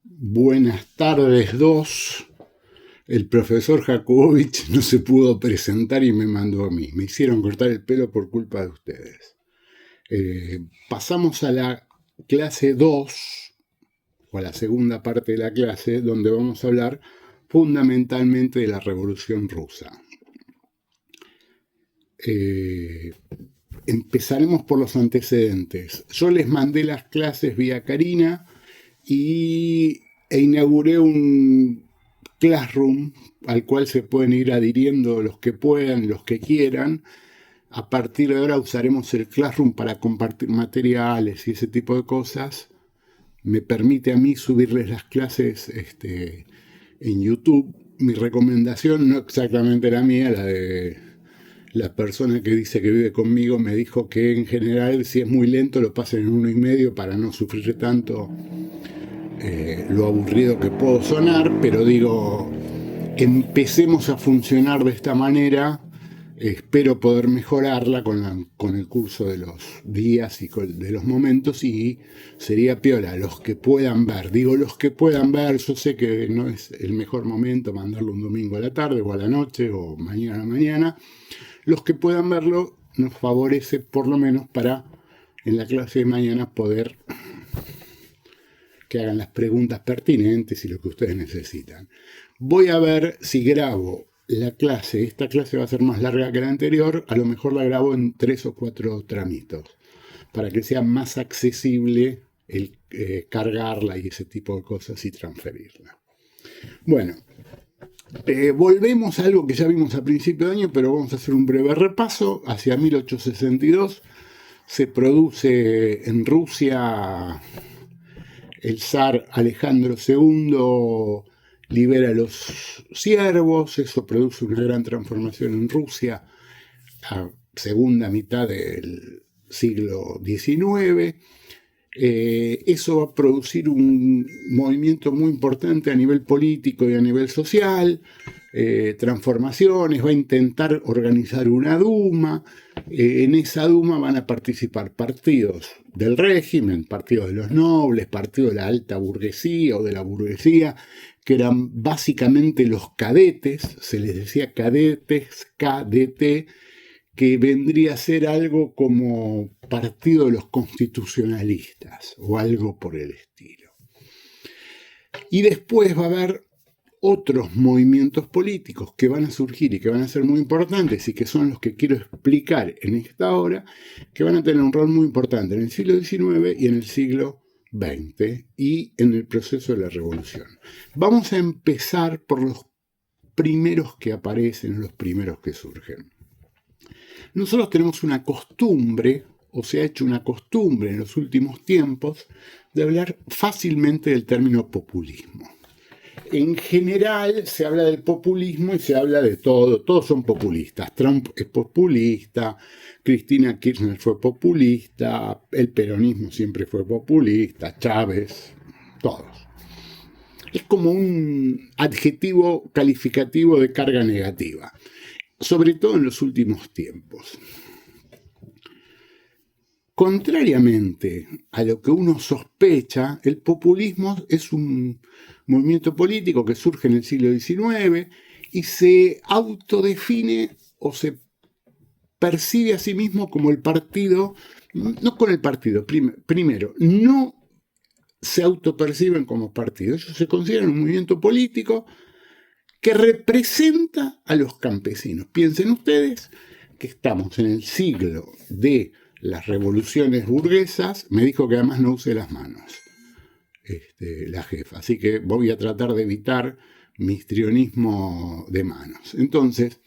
Buenas tardes, dos. El profesor Jakubowicz no se pudo presentar y me mandó a mí. Me hicieron cortar el pelo por culpa de ustedes. Pasamos a la clase 2 o a la segunda parte de la clase, donde vamos a hablar fundamentalmente de la Revolución Rusa. Empezaremos por los antecedentes. Yo les mandé las clases vía Karina e inauguré un Classroom al cual se pueden ir adhiriendo los que puedan, los que quieran. A partir de ahora usaremos el Classroom para compartir materiales y ese tipo de cosas. Me permite a mí subirles las clases en YouTube. Mi recomendación, no exactamente la mía, la de la persona que dice que vive conmigo, me dijo que en general, si es muy lento, lo pasen en 1,5 para no sufrir tanto lo aburrido que puedo sonar, pero digo, empecemos a funcionar de esta manera. Espero poder mejorarla con el curso de los días y de los momentos, y sería piola, los que puedan ver. Digo, los que puedan ver, yo sé que no es el mejor momento mandarlo un domingo a la tarde o a la noche o mañana a la mañana. Los que puedan verlo nos favorece por lo menos para en la clase de mañana poder que hagan las preguntas pertinentes y lo que ustedes necesitan. Voy a ver si grabo la clase. Esta clase va a ser más larga que la anterior. A lo mejor la grabo en 3 o 4 tramitos para que sea más accesible el cargarla y ese tipo de cosas y transferirla. Bueno, volvemos a algo que ya vimos a principio de año, pero vamos a hacer un breve repaso. Hacia 1862 se produce en Rusia. El zar Alejandro II libera a los siervos. Eso produce una gran transformación en Rusia a segunda mitad del siglo XIX. Eso va a producir un movimiento muy importante a nivel político y a nivel social, transformaciones. Va a intentar organizar una Duma. En esa Duma van a participar partidos del régimen, partidos de los nobles, partidos de la alta burguesía o de la burguesía, que eran básicamente los cadetes. Se les decía cadetes, KDT, que vendría a ser algo como partido de los constitucionalistas o algo por el estilo. Y después va a haber otros movimientos políticos que van a surgir y que van a ser muy importantes y que son los que quiero explicar en esta hora, que van a tener un rol muy importante en el siglo XIX y en el siglo XX y en el proceso de la revolución. Vamos a empezar por los primeros que aparecen, los primeros que surgen. Nosotros tenemos una costumbre, o se ha hecho una costumbre en los últimos tiempos, de hablar fácilmente del término populismo. En general se habla del populismo y se habla de todo. Todos son populistas. Trump es populista, Cristina Kirchner fue populista, el peronismo siempre fue populista, Chávez, todos. Es como un adjetivo calificativo de carga negativa, sobre todo en los últimos tiempos. Contrariamente a lo que uno sospecha, el populismo es un movimiento político que surge en el siglo XIX y se autodefine o se percibe a sí mismo como el partido, no con el partido, primero, no se autoperciben como partido. Ellos se consideran un movimiento político que representa a los campesinos. Piensen ustedes que estamos en el siglo de las revoluciones burguesas. Me dijo que además no use las manos, la jefa, así que voy a tratar de evitar mi histrionismo de manos. Entonces,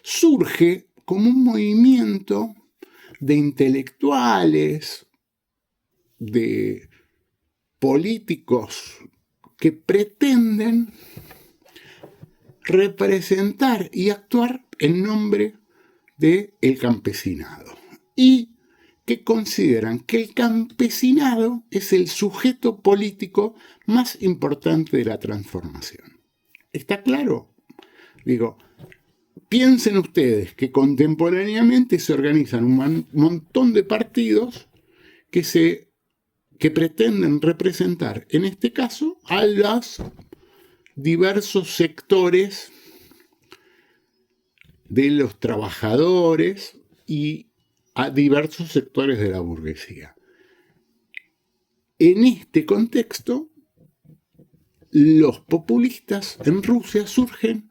surge como un movimiento de intelectuales, de políticos que pretenden representar y actuar en nombre del campesinado y que consideran que el campesinado es el sujeto político más importante de la transformación. ¿Está claro? Digo, piensen ustedes que contemporáneamente se organizan un montón de partidos que se que pretenden representar, en este caso, a los diversos sectores de los trabajadores y a diversos sectores de la burguesía. En este contexto, los populistas en Rusia surgen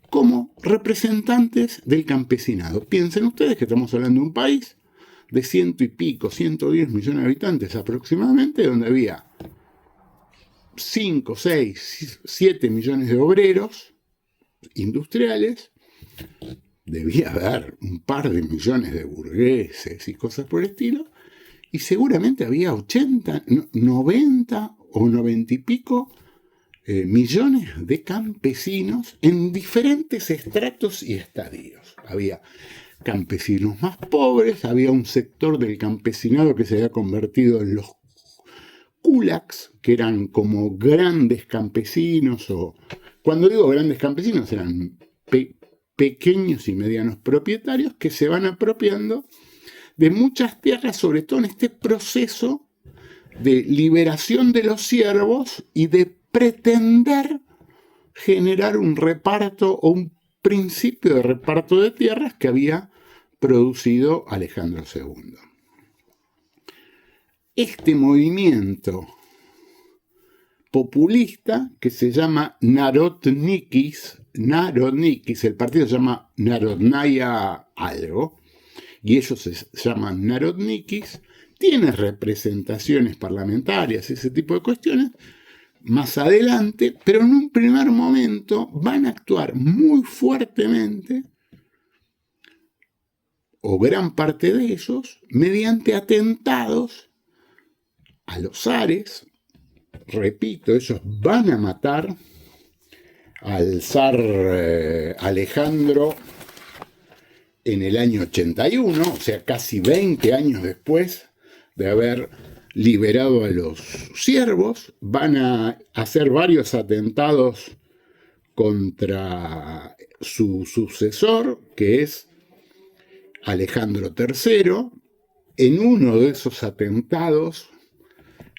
como representantes del campesinado. Piensen ustedes que estamos hablando de un país de 110 millones de habitantes aproximadamente, donde había 5, 6, 7 millones de obreros industriales, debía haber un par de millones de burgueses y cosas por el estilo, y seguramente había 80, 90 o 90 y pico millones de campesinos en diferentes estratos y estadios. Había campesinos más pobres, había un sector del campesinado que se había convertido en los kulaks, que eran como grandes campesinos, o cuando digo grandes campesinos eran pequeños y medianos propietarios que se van apropiando de muchas tierras, sobre todo en este proceso de liberación de los siervos y de pretender generar un reparto o un principio de reparto de tierras que había producido Alejandro II. Este movimiento populista, que se llama Narodnikis, el partido se llama Narodnaya algo, y ellos se llaman Narodnikis, tiene representaciones parlamentarias, ese tipo de cuestiones, más adelante, pero en un primer momento van a actuar muy fuertemente, o gran parte de ellos, mediante atentados a los zares. Repito, ellos van a matar al zar Alejandro en el año 81, o sea, casi 20 años después de haber liberado a los siervos. Van a hacer varios atentados contra su sucesor, que es Alejandro III. En uno de esos atentados,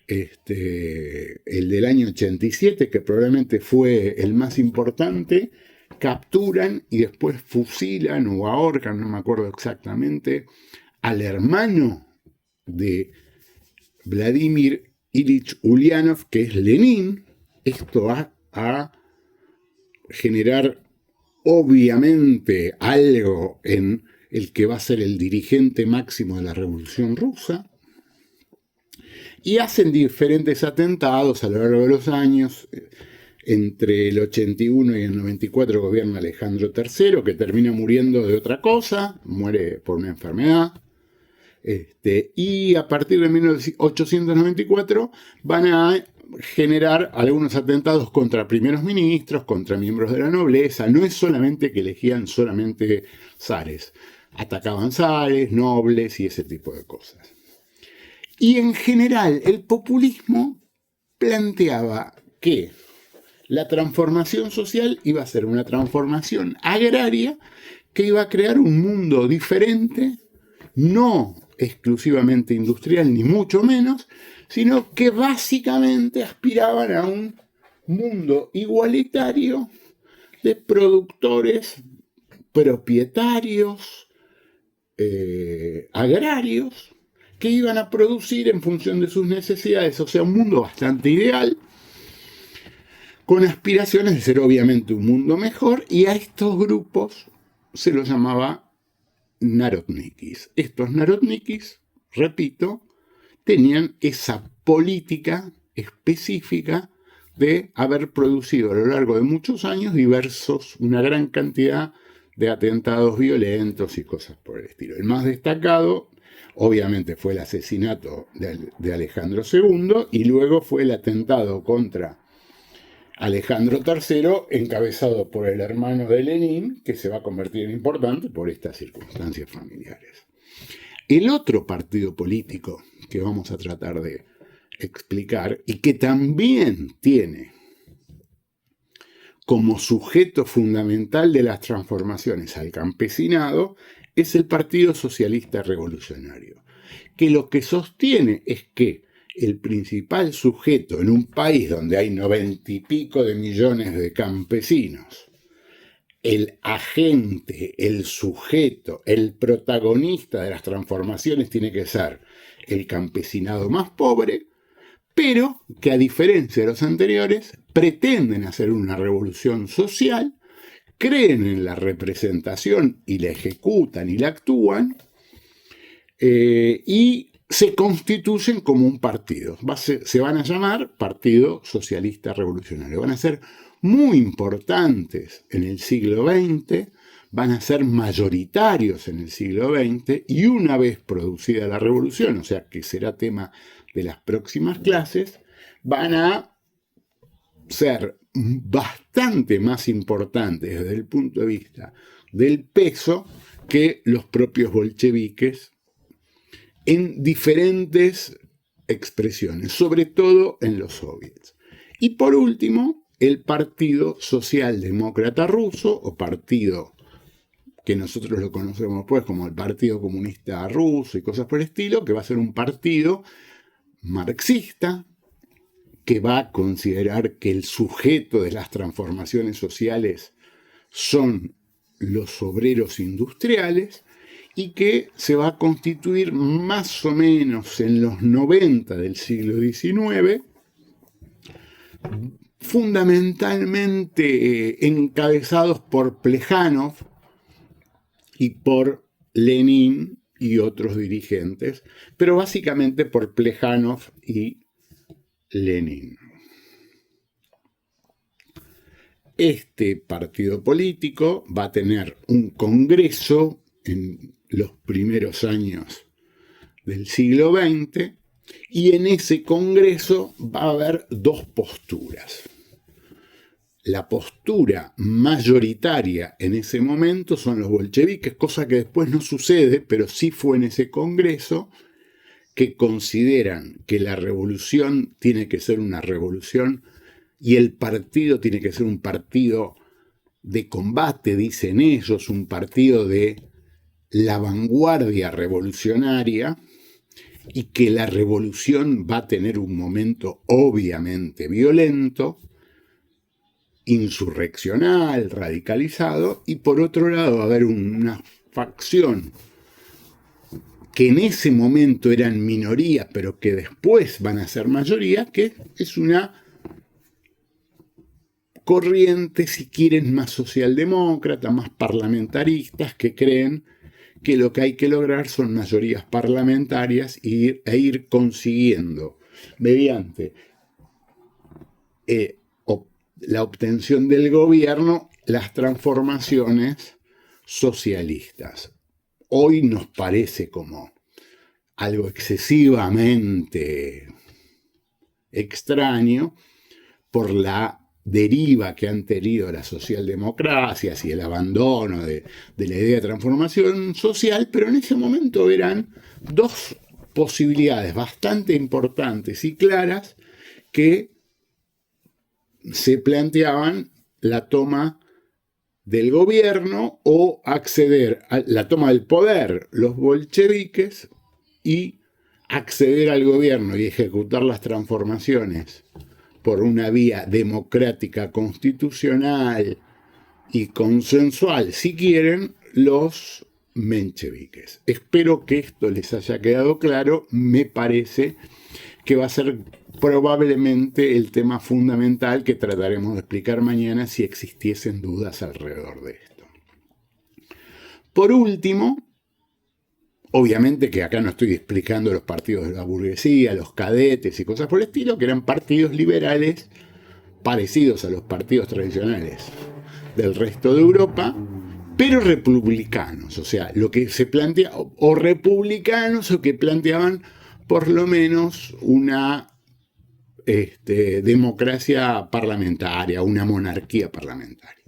el del año 87, que probablemente fue el más importante, capturan y después fusilan o ahorcan, no me acuerdo exactamente, al hermano de Vladimir Ilich Ulyanov, que es Lenin. Esto va a generar obviamente algo en el que va a ser el dirigente máximo de la Revolución Rusa, y hacen diferentes atentados a lo largo de los años. Entre el 81 y el 94 gobierna Alejandro III, que termina muriendo de otra cosa, muere por una enfermedad. Y a partir de 1894 van a generar algunos atentados contra primeros ministros, contra miembros de la nobleza. No es solamente que elegían solamente zares, atacaban zares, nobles y ese tipo de cosas. Y en general el populismo planteaba que la transformación social iba a ser una transformación agraria que iba a crear un mundo diferente, no exclusivamente industrial ni mucho menos, sino que básicamente aspiraban a un mundo igualitario de productores propietarios, agrarios, que iban a producir en función de sus necesidades. O sea, un mundo bastante ideal, con aspiraciones de ser obviamente un mundo mejor, y a estos grupos se los llamaba Narodnikis. Estos Narodnikis, repito, tenían esa política específica de haber producido a lo largo de muchos años una gran cantidad de atentados violentos y cosas por el estilo. El más destacado, obviamente, fue el asesinato de Alejandro II, y luego fue el atentado contra Alejandro III, encabezado por el hermano de Lenin, que se va a convertir en importante por estas circunstancias familiares. El otro partido político que vamos a tratar de explicar, y que también tiene como sujeto fundamental de las transformaciones al campesinado, es el Partido Socialista Revolucionario, que lo que sostiene es que el principal sujeto en un país donde hay 90 y pico de millones de campesinos, el agente, el sujeto, el protagonista de las transformaciones tiene que ser el campesinado más pobre, pero que a diferencia de los anteriores pretenden hacer una revolución social, creen en la representación y la ejecutan y la actúan, y se constituyen como un partido. Se van a llamar Partido Socialista Revolucionario. Van a ser muy importantes en el siglo XX, van a ser mayoritarios en el siglo XX, y una vez producida la revolución, o sea que será tema de las próximas clases, van a ser bastante más importantes desde el punto de vista del peso que los propios bolcheviques en diferentes expresiones, sobre todo en los soviets. Y por último, el Partido Socialdemócrata Ruso, o partido que nosotros lo conocemos pues como el Partido Comunista Ruso y cosas por el estilo, que va a ser un partido marxista, que va a considerar que el sujeto de las transformaciones sociales son los obreros industriales, y que se va a constituir más o menos en los 90 del siglo XIX, fundamentalmente encabezados por Plejánov y por Lenin y otros dirigentes, pero básicamente por Plejánov y Lenin. Este partido político va a tener un congreso en los primeros años del siglo XX, y en ese congreso va a haber dos posturas. La postura mayoritaria en ese momento son los bolcheviques, cosa que después no sucede, pero sí fue en ese congreso, que consideran que la revolución tiene que ser una revolución y el partido tiene que ser un partido de combate, dicen ellos, un partido de la vanguardia revolucionaria, y que la revolución va a tener un momento obviamente violento, insurreccional, radicalizado, y por otro lado va a haber una facción que en ese momento eran minoría, pero que después van a ser mayoría, que es una corriente, si quieren, más socialdemócrata, más parlamentaristas, que creen que lo que hay que lograr son mayorías parlamentarias e ir consiguiendo, mediante la obtención del gobierno, las transformaciones socialistas. Hoy nos parece como algo excesivamente extraño por la deriva que han tenido las socialdemocracias y el abandono de la idea de transformación social, pero en ese momento eran dos posibilidades bastante importantes y claras que se planteaban: la toma del gobierno o acceder a la toma del poder, los bolcheviques, y acceder al gobierno y ejecutar las transformaciones por una vía democrática, constitucional y consensual, si quieren, los mencheviques. Espero que esto les haya quedado claro. Me parece que va a ser probablemente el tema fundamental que trataremos de explicar mañana si existiesen dudas alrededor de esto. Por último, obviamente que acá no estoy explicando los partidos de la burguesía, los cadetes y cosas por el estilo, que eran partidos liberales parecidos a los partidos tradicionales del resto de Europa, pero republicanos, o sea, lo que se plantea, o republicanos, o que planteaban por lo menos una democracia parlamentaria, una monarquía parlamentaria.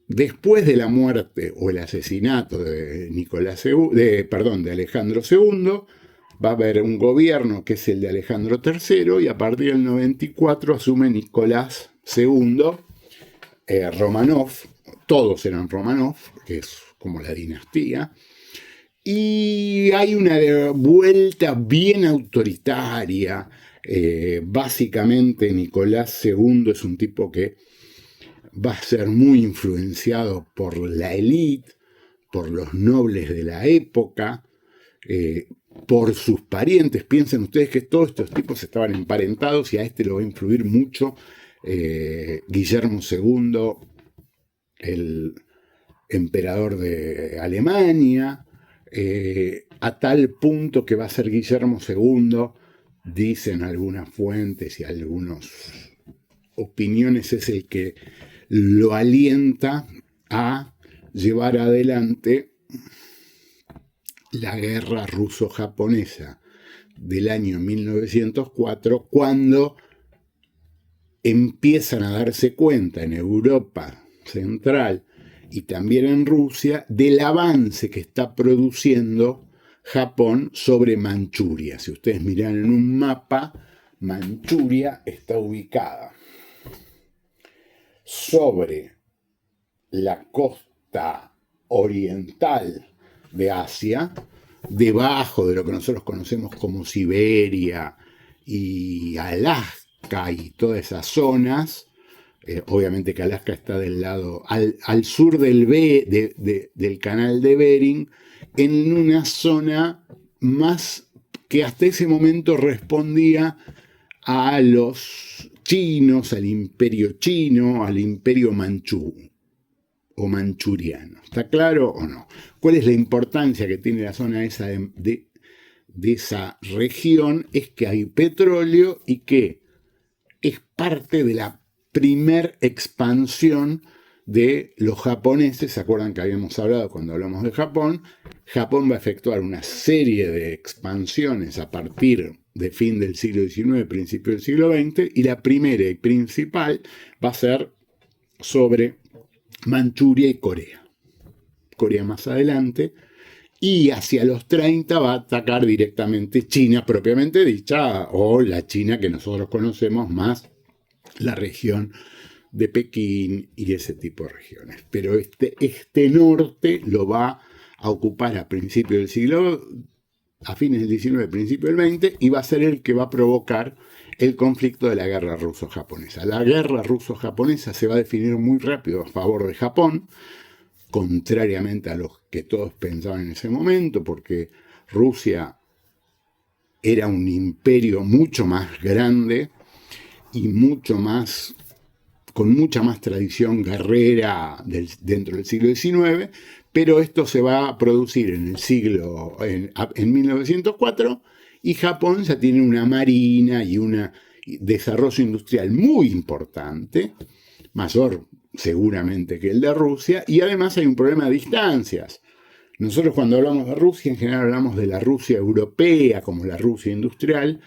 Después de la muerte o el asesinato de de Alejandro II, va a haber un gobierno que es el de Alejandro III, y a partir del 94 asume Nicolás II, Romanov. Todos eran Romanov, que es como la dinastía, Y hay una vuelta bien autoritaria. Básicamente Nicolás II es un tipo que va a ser muy influenciado por la élite, por los nobles de la época, por sus parientes. Piensen ustedes que todos estos tipos estaban emparentados y a este lo va a influir mucho Guillermo II, el emperador de Alemania, a tal punto que va a ser Guillermo II, dicen algunas fuentes y algunas opiniones, es el que lo alienta a llevar adelante la guerra ruso-japonesa del año 1904, cuando empiezan a darse cuenta en Europa Central y también en Rusia del avance que está produciendo Japón sobre Manchuria. Si ustedes miran en un mapa, Manchuria está ubicada sobre la costa oriental de Asia, debajo de lo que nosotros conocemos como Siberia y Alaska y todas esas zonas. Obviamente que Alaska está del lado al sur del canal de Bering, en una zona más que hasta ese momento respondía a los chinos, al imperio chino, al imperio manchú o manchuriano. ¿Está claro o no? ¿Cuál es la importancia que tiene la zona esa de esa región? Es que hay petróleo y que es parte de la primer expansión de los japoneses. ¿Se acuerdan que habíamos hablado cuando hablamos de Japón? Japón va a efectuar una serie de expansiones a partir de fin del siglo XIX, principio del siglo XX, y la primera y principal va a ser sobre Manchuria y Corea. Corea más adelante, y hacia los 30 va a atacar directamente China propiamente dicha, o la China que nosotros conocemos más, la región de Pekín y ese tipo de regiones. Pero este norte lo va a ocupar a principios del siglo, a fines del XIX, principio del XX, y va a ser el que va a provocar el conflicto de la guerra ruso-japonesa. La guerra ruso-japonesa se va a definir muy rápido a favor de Japón, contrariamente a lo que todos pensaban en ese momento, porque Rusia era un imperio mucho más grande y con mucha más tradición guerrera dentro del siglo XIX, pero esto se va a producir en 1904, y Japón ya tiene una marina y un desarrollo industrial muy importante, mayor seguramente que el de Rusia, y además hay un problema de distancias. Nosotros cuando hablamos de Rusia, en general hablamos de la Rusia europea como la Rusia industrial,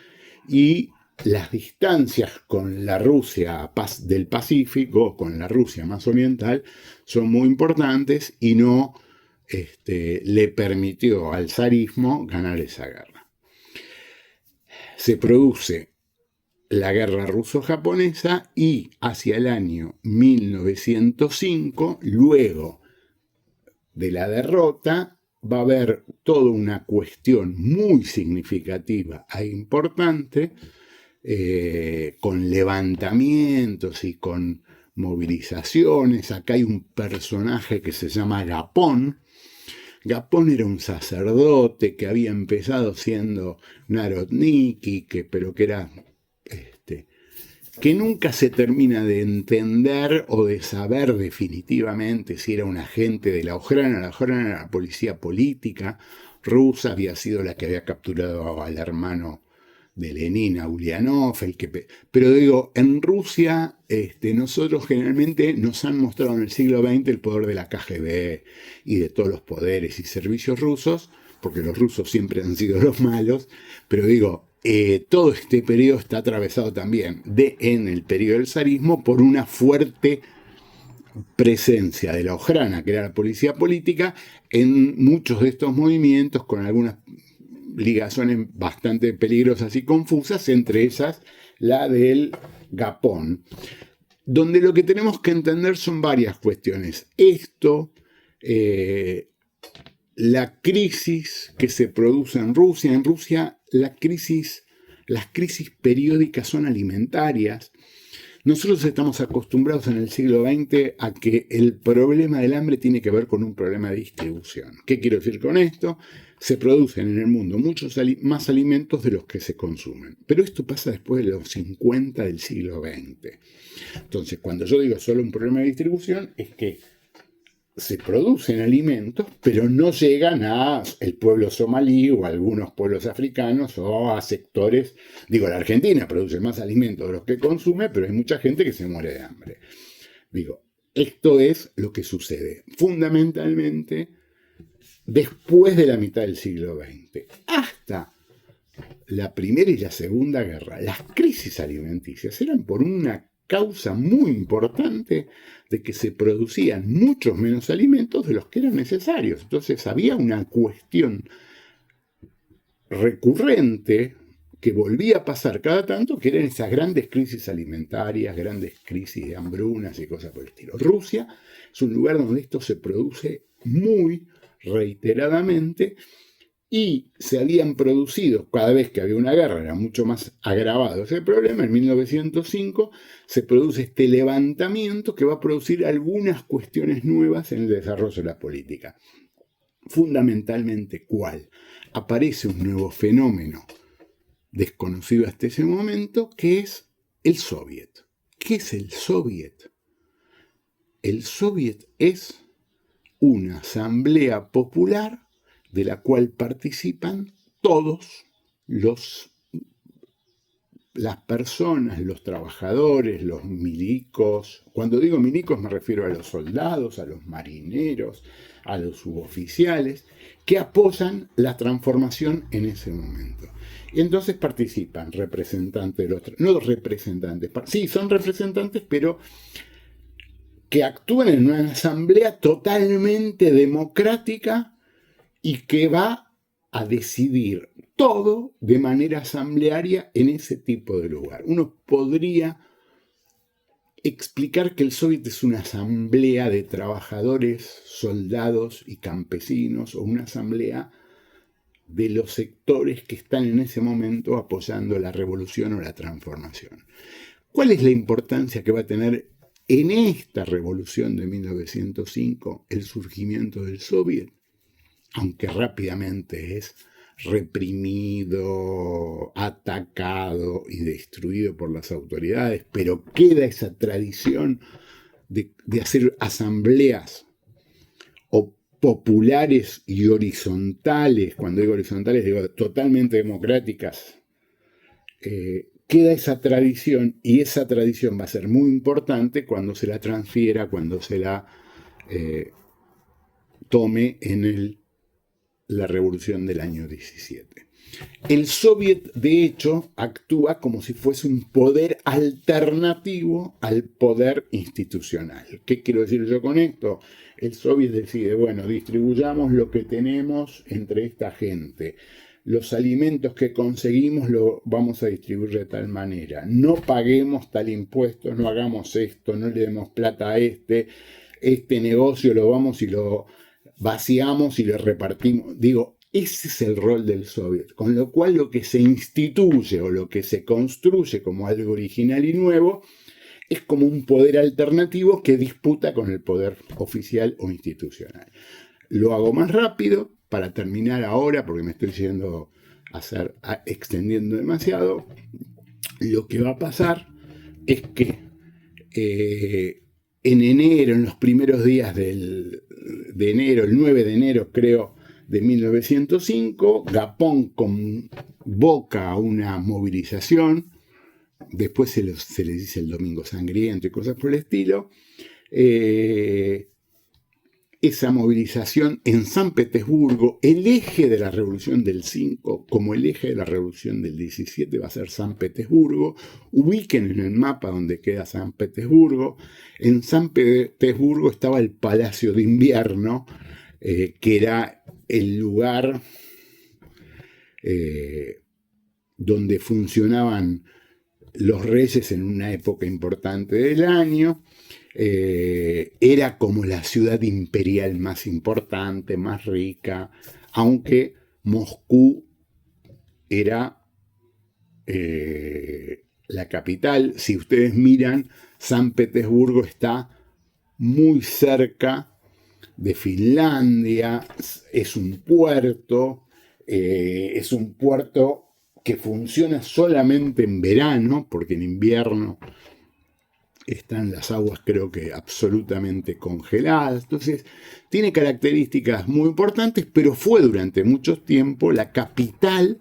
y las distancias con la Rusia del Pacífico, con la Rusia más oriental, son muy importantes y no le permitió al zarismo ganar esa guerra. Se produce la guerra ruso-japonesa y hacia el año 1905, luego de la derrota, va a haber toda una cuestión muy significativa e importante, con levantamientos y con movilizaciones. Acá hay un personaje que se llama Gapón. Gapón era un sacerdote que había empezado siendo Narodniki, pero que era que nunca se termina de entender o de saber definitivamente si era un agente de la Ojrana. La Ojrana era la policía política rusa, había sido la que había capturado al hermano de Lenin, a Ulyanov, pero digo, en Rusia nosotros generalmente nos han mostrado en el siglo XX el poder de la KGB y de todos los poderes y servicios rusos, porque los rusos siempre han sido los malos, pero digo, todo este periodo está atravesado también en el periodo del zarismo por una fuerte presencia de la Ojrana, que era la policía política, en muchos de estos movimientos, con algunas ligaciones bastante peligrosas y confusas, entre ellas la del Gapón, donde lo que tenemos que entender son varias cuestiones. la crisis que se produce en Rusia, las crisis periódicas son alimentarias. Nosotros estamos acostumbrados en el siglo XX a que el problema del hambre tiene que ver con un problema de distribución. ¿Qué quiero decir con esto? Se producen en el mundo muchos más alimentos de los que se consumen. Pero esto pasa después de los 50 del siglo XX. Entonces, cuando yo digo solo un problema de distribución, es que se producen alimentos, pero no llegan al pueblo somalí o a algunos pueblos africanos o a sectores. Digo, la Argentina produce más alimentos de los que consume, pero hay mucha gente que se muere de hambre. Digo, esto es lo que sucede fundamentalmente después de la mitad del siglo XX. Hasta la Primera y la Segunda Guerra, las crisis alimenticias eran por una causa muy importante de que se producían muchos menos alimentos de los que eran necesarios. Entonces había una cuestión recurrente que volvía a pasar cada tanto, que eran esas grandes crisis alimentarias, grandes crisis de hambrunas y cosas por el estilo. Rusia es un lugar donde esto se produce muy reiteradamente, y se habían producido, cada vez que había una guerra era mucho más agravado ese problema. En 1905 se produce este levantamiento que va a producir algunas cuestiones nuevas en el desarrollo de la política. Fundamentalmente, ¿cuál? Aparece un nuevo fenómeno desconocido hasta ese momento, que es el Soviet. ¿Qué es el Soviet? El Soviet es una asamblea popular de la cual participan todos las personas, los trabajadores, los milicos. Cuando digo milicos me refiero a los soldados, a los marineros, a los suboficiales, que apoyan la transformación en ese momento. Y entonces participan representantes de los... No representantes, sí, son representantes, pero que actúan en una asamblea totalmente democrática y que va a decidir todo de manera asamblearia en ese tipo de lugar. Uno podría explicar que el Soviet es una asamblea de trabajadores, soldados y campesinos, o una asamblea de los sectores que están en ese momento apoyando la revolución o la transformación. ¿Cuál es la importancia que va a tener en esta revolución de 1905 el surgimiento del Soviet? Aunque rápidamente es reprimido, atacado y destruido por las autoridades, pero queda esa tradición de hacer asambleas populares y horizontales. Cuando digo horizontales, digo totalmente democráticas. Queda esa tradición, y esa tradición va a ser muy importante cuando se la transfiera, cuando se la tome en la revolución del año 17. El Soviet, de hecho, actúa como si fuese un poder alternativo al poder institucional. ¿Qué quiero decir yo con esto? El Soviet decide, bueno, distribuyamos lo que tenemos entre esta gente. Los alimentos que conseguimos los vamos a distribuir de tal manera. No paguemos tal impuesto, no hagamos esto, no le demos plata a este negocio lo vamos y lo vaciamos y lo repartimos. Digo, ese es el rol del Soviet, con lo cual lo que se instituye o lo que se construye como algo original y nuevo es como un poder alternativo que disputa con el poder oficial o institucional. Lo hago más rápido para terminar ahora, porque me estoy yendo extendiendo demasiado. Lo que va a pasar es que en enero, en los primeros días de enero, el 9 de enero creo, de 1905, Gapón convoca una movilización, después se le dice el Domingo Sangriento y cosas por el estilo. Esa movilización en San Petersburgo, el eje de la revolución del 5, como el eje de la revolución del 17 va a ser San Petersburgo. Ubiquen en el mapa donde queda San Petersburgo. En San Petersburgo estaba el Palacio de Invierno, que era el lugar donde funcionaban los reyes en una época importante del año. Era como la ciudad imperial más importante, más rica, aunque Moscú era la capital. Si ustedes miran, San Petersburgo está muy cerca de Finlandia, es un puerto que funciona solamente en verano, porque en invierno están las aguas, creo que absolutamente congeladas. Entonces tiene características muy importantes, pero fue durante mucho tiempo la capital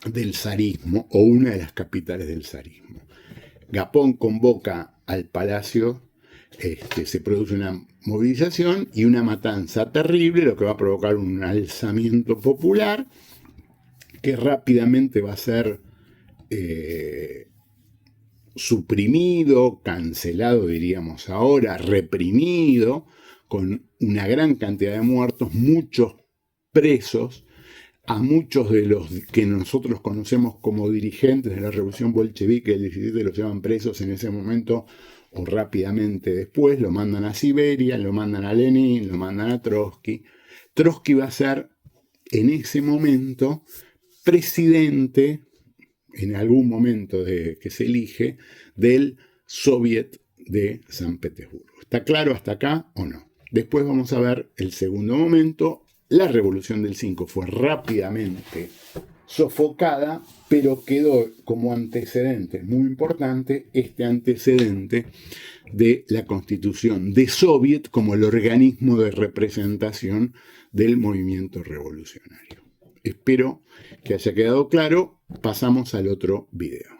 del zarismo, o una de las capitales del zarismo. Gapón convoca al palacio, se produce una movilización y una matanza terrible, lo que va a provocar un alzamiento popular que rápidamente va a ser suprimido, cancelado, diríamos ahora, reprimido, con una gran cantidad de muertos, muchos presos. A muchos de los que nosotros conocemos como dirigentes de la revolución bolchevique del 17 los llevan presos en ese momento o rápidamente después, lo mandan a Siberia, lo mandan a Lenin, lo mandan a Trotsky. Trotsky va a ser en ese momento presidente, en algún momento que se elige, del Soviet de San Petersburgo. ¿Está claro hasta acá o no? Después vamos a ver el segundo momento. La Revolución del 5 fue rápidamente sofocada, pero quedó como antecedente muy importante este antecedente de la constitución de Soviet como el organismo de representación del movimiento revolucionario. Espero que haya quedado claro. Pasamos al otro video.